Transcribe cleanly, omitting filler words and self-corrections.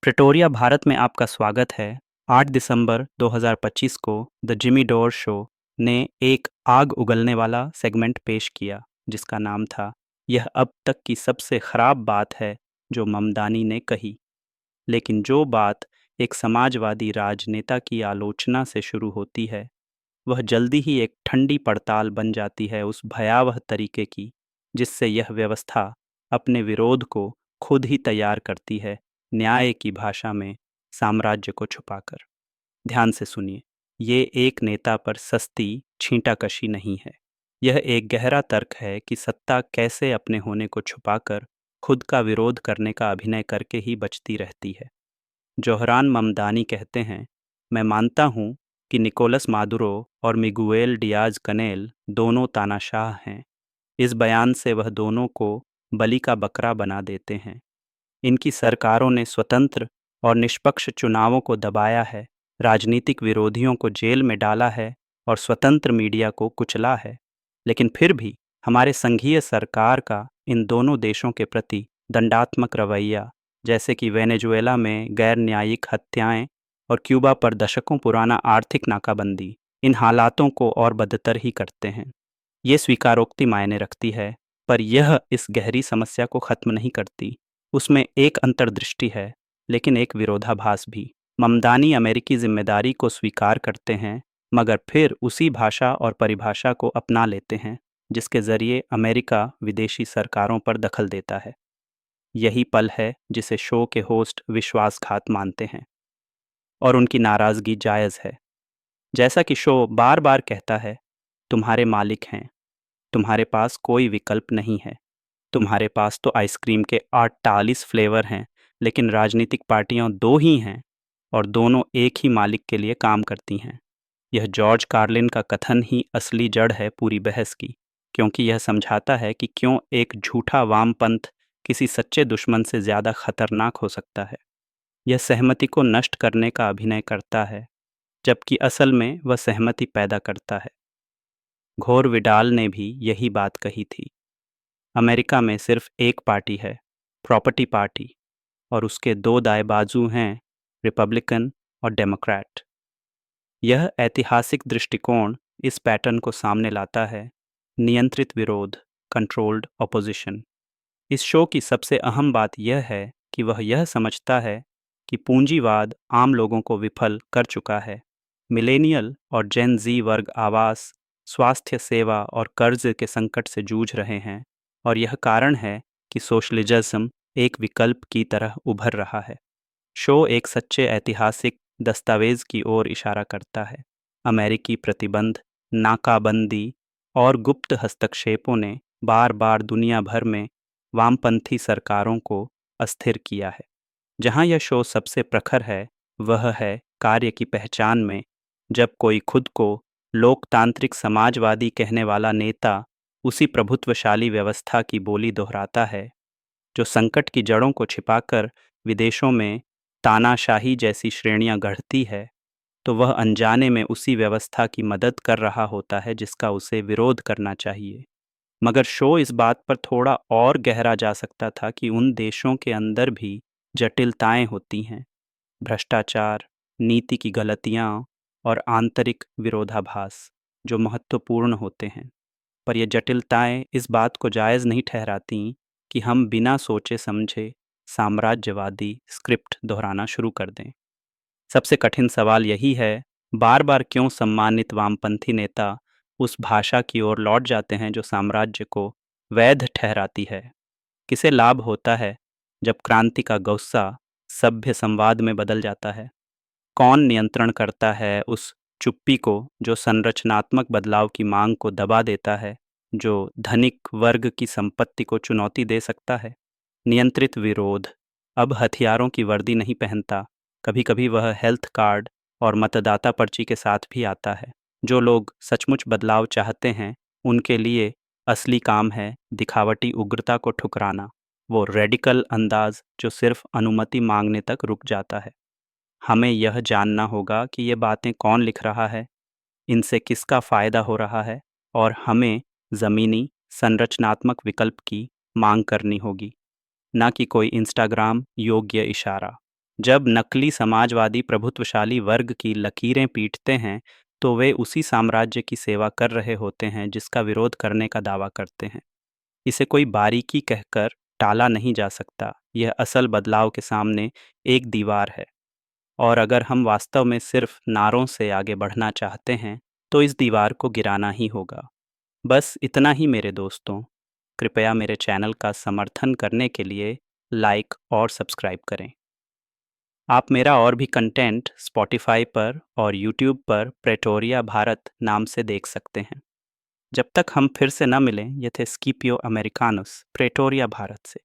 Pretoria, Bharat में आपका स्वागत है। 8 दिसंबर 2025 को द जिमी डोर शो ने एक आग उगलने वाला सेगमेंट पेश किया जिसका नाम था यह अब तक की सबसे खराब बात है जो ममदानी ने कही। लेकिन जो बात एक समाजवादी राजनेता की आलोचना से शुरू होती है वह जल्दी ही एक ठंडी पड़ताल बन जाती है उस भयावह तरीके की जिससे यह व्यवस्था अपने विरोध को खुद ही तैयार करती है, न्याय की भाषा में साम्राज्य को छुपाकर। ध्यान से सुनिए, ये एक नेता पर सस्ती छींटाकशी नहीं है। यह एक गहरा तर्क है कि सत्ता कैसे अपने होने को छुपाकर खुद का विरोध करने का अभिनय करके ही बचती रहती है। जोहरान ममदानी कहते हैं, मैं मानता हूँ कि निकोलस मादुरो और मिगुएल डियाज कनेल दोनों तानाशाह हैं। इस बयान से वह दोनों को बलि का बकरा बना देते हैं। इनकी सरकारों ने स्वतंत्र और निष्पक्ष चुनावों को दबाया है, राजनीतिक विरोधियों को जेल में डाला है और स्वतंत्र मीडिया को कुचला है। लेकिन फिर भी हमारे संघीय सरकार का इन दोनों देशों के प्रति दंडात्मक रवैया, जैसे कि वेनेजुएला में गैर न्यायिक हत्याएं और क्यूबा पर दशकों पुराना आर्थिक नाकाबंदी, इन हालातों को और बदतर ही करते हैं। ये स्वीकारोक्ति मायने रखती है, पर यह इस गहरी समस्या को खत्म नहीं करती। उसमें एक अंतर्दृष्टि है, लेकिन एक विरोधाभास भी। ममदानी अमेरिकी जिम्मेदारी को स्वीकार करते हैं, मगर फिर उसी भाषा और परिभाषा को अपना लेते हैं जिसके जरिए अमेरिका विदेशी सरकारों पर दखल देता है। यही पल है जिसे शो के होस्ट विश्वासघात मानते हैं और उनकी नाराजगी जायज़ है। जैसा कि शो बार बार कहता है, तुम्हारे मालिक हैं, तुम्हारे पास कोई विकल्प नहीं है। तुम्हारे पास तो आइसक्रीम के 48 फ्लेवर हैं, लेकिन राजनीतिक पार्टियां दो ही हैं और दोनों एक ही मालिक के लिए काम करती हैं। यह जॉर्ज कार्लिन का कथन ही असली जड़ है पूरी बहस की, क्योंकि यह समझाता है कि क्यों एक झूठा वामपंथ किसी सच्चे दुश्मन से ज़्यादा खतरनाक हो सकता है। यह सहमति को नष्ट करने का अभिनय करता है, जबकि असल में वह सहमति पैदा करता है। घोर विडाल ने भी यही बात कही थी। अमेरिका में सिर्फ एक पार्टी है, प्रॉपर्टी पार्टी, और उसके दो दाएं बाजू हैं, रिपब्लिकन और डेमोक्रेट। यह ऐतिहासिक दृष्टिकोण इस पैटर्न को सामने लाता है, नियंत्रित विरोध, कंट्रोल्ड ऑपोजिशन। इस शो की सबसे अहम बात यह है कि वह यह समझता है कि पूंजीवाद आम लोगों को विफल कर चुका है। मिलेनियल और जेन जी वर्ग आवास, स्वास्थ्य सेवा और कर्ज के संकट से जूझ रहे हैं, और यह कारण है कि सोशलिज्म एक विकल्प की तरह उभर रहा है। शो एक सच्चे ऐतिहासिक दस्तावेज की ओर इशारा करता है। अमेरिकी प्रतिबंध, नाकाबंदी और गुप्त हस्तक्षेपों ने बार बार दुनिया भर में वामपंथी सरकारों को अस्थिर किया है। जहां यह शो सबसे प्रखर है वह है कार्य की पहचान में, जब कोई खुद को लोकतांत्रिक समाजवादी कहने वाला नेता उसी प्रभुत्वशाली व्यवस्था की बोली दोहराता है जो संकट की जड़ों को छिपाकर विदेशों में तानाशाही जैसी श्रेणियां गढ़ती है, तो वह अनजाने में उसी व्यवस्था की मदद कर रहा होता है जिसका उसे विरोध करना चाहिए। मगर शो इस बात पर थोड़ा और गहरा जा सकता था कि उन देशों के अंदर भी जटिलताएं होती हैं, भ्रष्टाचार, नीति की गलतियां और आंतरिक विरोधाभास जो महत्वपूर्ण होते हैं। पर ये जटिलताएं इस बात को जायज़ नहीं ठहराती कि हम बिना सोचे समझे साम्राज्यवादी स्क्रिप्ट दोहराना शुरू कर दें। सबसे कठिन सवाल यही है, बार बार क्यों सम्मानित वामपंथी नेता उस भाषा की ओर लौट जाते हैं जो साम्राज्य को वैध ठहराती है। किसे लाभ होता है जब क्रांति का गुस्सा सभ्य संवाद में बदल जाता है? कौन नियंत्रण करता है उस चुप्पी को जो संरचनात्मक बदलाव की मांग को दबा देता है, जो धनिक वर्ग की संपत्ति को चुनौती दे सकता है? नियंत्रित विरोध अब हथियारों की वर्दी नहीं पहनता, कभी कभी वह हेल्थ कार्ड और मतदाता पर्ची के साथ भी आता है। जो लोग सचमुच बदलाव चाहते हैं उनके लिए असली काम है दिखावटी उग्रता को ठुकराना, वो रेडिकल अंदाज जो सिर्फ अनुमति मांगने तक रुक जाता है। हमें यह जानना होगा कि ये बातें कौन लिख रहा है, इनसे किसका फ़ायदा हो रहा है, और हमें ज़मीनी संरचनात्मक विकल्प की मांग करनी होगी, ना कि कोई इंस्टाग्राम योग्य इशारा। जब नकली समाजवादी प्रभुत्वशाली वर्ग की लकीरें पीटते हैं, तो वे उसी साम्राज्य की सेवा कर रहे होते हैं जिसका विरोध करने का दावा करते हैं। इसे कोई बारीकी कहकर टाला नहीं जा सकता। यह असल बदलाव के सामने एक दीवार है, और अगर हम वास्तव में सिर्फ नारों से आगे बढ़ना चाहते हैं, तो इस दीवार को गिराना ही होगा। बस इतना ही मेरे दोस्तों। कृपया मेरे चैनल का समर्थन करने के लिए लाइक और सब्सक्राइब करें। आप मेरा और भी कंटेंट स्पॉटिफाई पर और यूट्यूब पर प्रेटोरिया भारत नाम से देख सकते हैं। जब तक हम फिर से न मिलें, ये थे स्कीपियो अमेरिकानुस प्रेटोरिया भारत से।